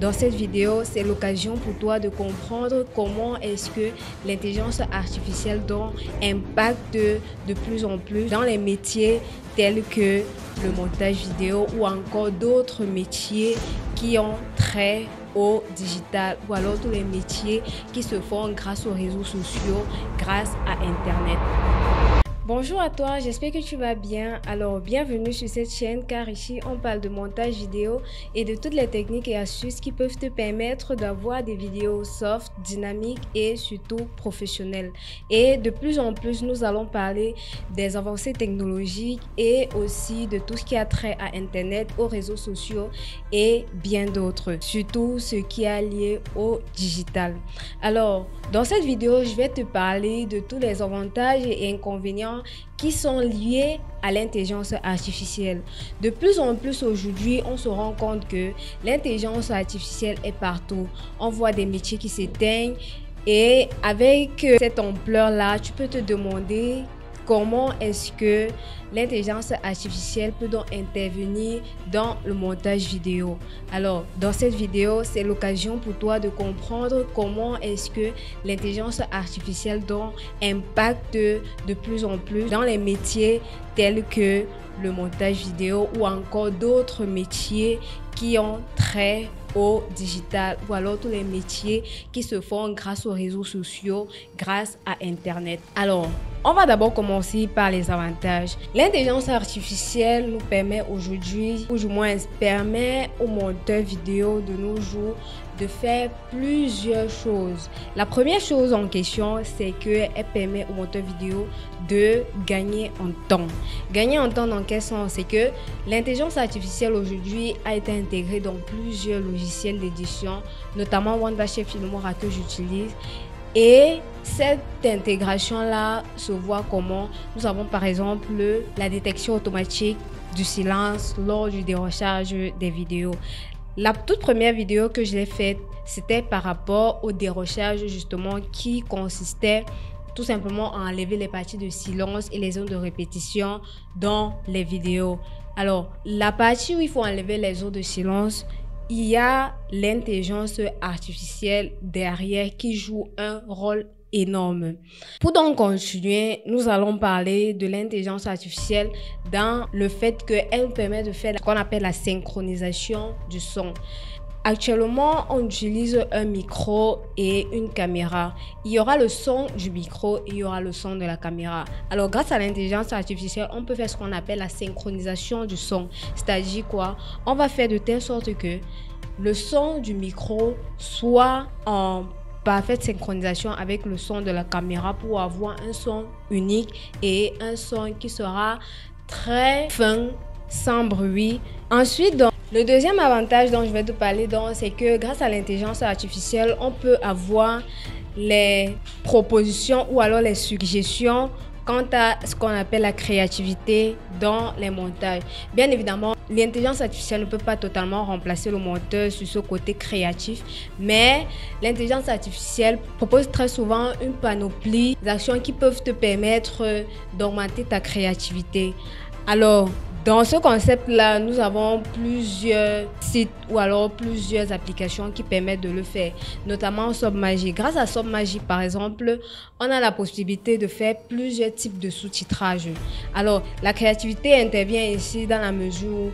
dans cette vidéo, c'est l'occasion pour toi de comprendre comment est-ce que l'intelligence artificielle impacte de plus en plus dans les métiers tels que le montage vidéo ou encore d'autres métiers qui ont trait au digital ou alors tous les métiers qui se font grâce aux réseaux sociaux, grâce à Internet. Bonjour à toi, j'espère que tu vas bien. Alors, bienvenue sur cette chaîne car ici, on parle de montage vidéo et de toutes les techniques et astuces qui peuvent te permettre d'avoir des vidéos soft, dynamiques et surtout professionnelles. Et de plus en plus, nous allons parler des avancées technologiques et aussi de tout ce qui a trait à Internet, aux réseaux sociaux et bien d'autres. Surtout ce qui est lié au digital. Alors, dans cette vidéo, je vais te parler de tous les avantages et inconvénients qui sont liés à l'intelligence artificielle. De plus en plus aujourd'hui, on se rend compte que l'intelligence artificielle est partout. On voit des métiers qui s'éteignent et avec cette ampleur-là, tu peux te demander comment est-ce que l'intelligence artificielle peut donc intervenir dans le montage vidéo. Alors, dans cette vidéo, c'est l'occasion pour toi de comprendre comment est-ce que l'intelligence artificielle impacte de plus en plus dans les métiers tels que le montage vidéo ou encore d'autres métiers qui ont trait au digital ou alors tous les métiers qui se font grâce aux réseaux sociaux, grâce à Internet. Alors, on va d'abord commencer par les avantages. L'intelligence artificielle nous permet aujourd'hui, ou du moins permet aux monteurs vidéo de nos jours de faire plusieurs choses. La première chose en question, c'est qu'elle permet aux monteurs vidéo de gagner en temps. Gagner en temps dans quel sens? C'est que l'intelligence artificielle aujourd'hui a été intégrée dans plusieurs logiciels d'édition, notamment Wondershare Filmora que j'utilise. Et cette intégration-là se voit comment nous avons par exemple la détection automatique du silence lors du dérochage des vidéos. La toute première vidéo que je l'ai faite, c'était par rapport au dérochage justement qui consistait tout simplement à enlever les parties de silence et les zones de répétition dans les vidéos. Alors, la partie où il faut enlever les zones de silence, il y a l'intelligence artificielle derrière qui joue un rôle énorme. Pour donc continuer, nous allons parler de l'intelligence artificielle dans le fait qu'elle permet de faire ce qu'on appelle la synchronisation du son. Actuellement, on utilise un micro et une caméra. Il y aura le son du micro et il y aura le son de la caméra. Alors, grâce à l'intelligence artificielle, on peut faire ce qu'on appelle la synchronisation du son. C'est-à-dire quoi? On va faire de telle sorte que le son du micro soit en parfaite synchronisation avec le son de la caméra pour avoir un son unique et un son qui sera très fin, sans bruit. Ensuite, le deuxième avantage dont je vais te parler, c'est que grâce à l'intelligence artificielle, on peut avoir les propositions ou alors les suggestions quant à ce qu'on appelle la créativité dans les montages. Bien évidemment, l'intelligence artificielle ne peut pas totalement remplacer le monteur sur ce côté créatif, mais l'intelligence artificielle propose très souvent une panoplie d'actions qui peuvent te permettre d'augmenter ta créativité. Alors, dans ce concept-là, nous avons plusieurs sites ou alors plusieurs applications qui permettent de le faire, notamment SubMagic. Grâce à SubMagic, par exemple, on a la possibilité de faire plusieurs types de sous-titrage. Alors, la créativité intervient ici dans la mesure où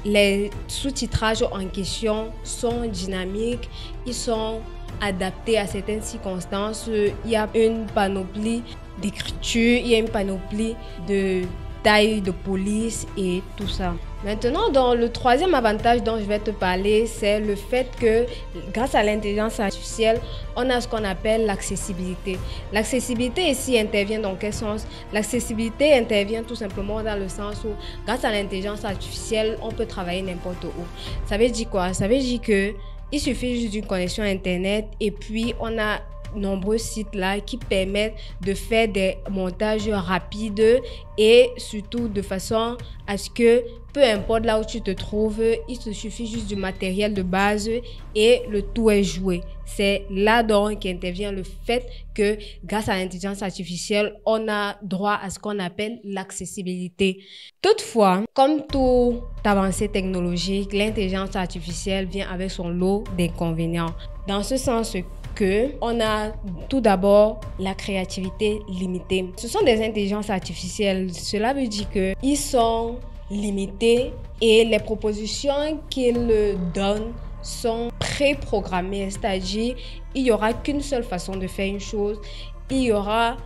les sous-titrages en question sont dynamiques, ils sont adaptés à certaines circonstances. Il y a une panoplie d'écriture, il y a une panoplie de taille de police et tout ça. Maintenant, dans le troisième avantage dont je vais te parler, c'est le fait que grâce à l'intelligence artificielle, on a ce qu'on appelle l'accessibilité. L'accessibilité ici intervient dans quel sens? L'accessibilité intervient tout simplement dans le sens où grâce à l'intelligence artificielle, on peut travailler n'importe où. Ça veut dire quoi? Ça veut dire que il suffit juste d'une connexion Internet et puis on a nombreux sites là qui permettent de faire des montages rapides et surtout de façon à ce que peu importe là où tu te trouves, il te suffit juste du matériel de base et le tout est joué. C'est là donc qu'intervient le fait que grâce à l'intelligence artificielle, on a droit à ce qu'on appelle l'accessibilité. Toutefois, comme toute avancée technologique, l'intelligence artificielle vient avec son lot d'inconvénients. Dans ce sens que on a tout d'abord la créativité limitée. Ce sont des intelligences artificielles. Cela veut dire que ils sont limités et les propositions qu'ils donnent sont préprogrammées, c'est-à-dire il n'y aura qu'une seule façon de faire une chose, il n'y aura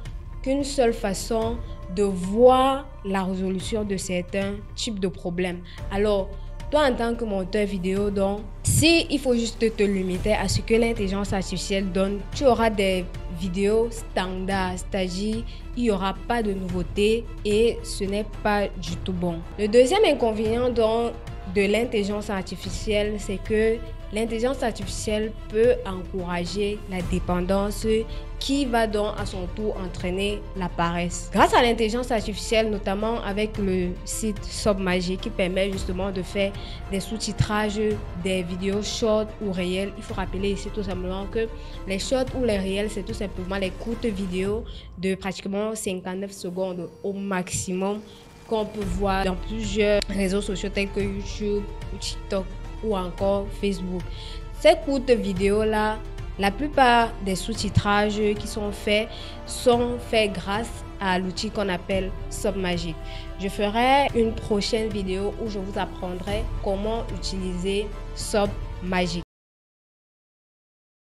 qu'une seule façon de voir la résolution de certains types de problèmes. Alors, toi, en tant que monteur vidéo, donc, si il faut juste te limiter à ce que l'intelligence artificielle donne, tu auras des vidéos standards, c'est-à-dire il n'y aura pas de nouveautés et ce n'est pas du tout bon. Le deuxième inconvénient donc, de l'intelligence artificielle, c'est que l'intelligence artificielle peut encourager la dépendance qui va donc à son tour entraîner la paresse. Grâce à l'intelligence artificielle, notamment avec le site SubMagic qui permet justement de faire des sous-titrages des vidéos short ou réelles, il faut rappeler ici tout simplement que les shorts ou les réels, c'est tout simplement les courtes vidéos de pratiquement 59 secondes au maximum qu'on peut voir dans plusieurs réseaux sociaux tels que YouTube, TikTok ou encore Facebook. Ces courtes vidéos-là, la plupart des sous-titrages qui sont faits grâce à l'outil qu'on appelle SubMagic. Je ferai une prochaine vidéo où je vous apprendrai comment utiliser SubMagic.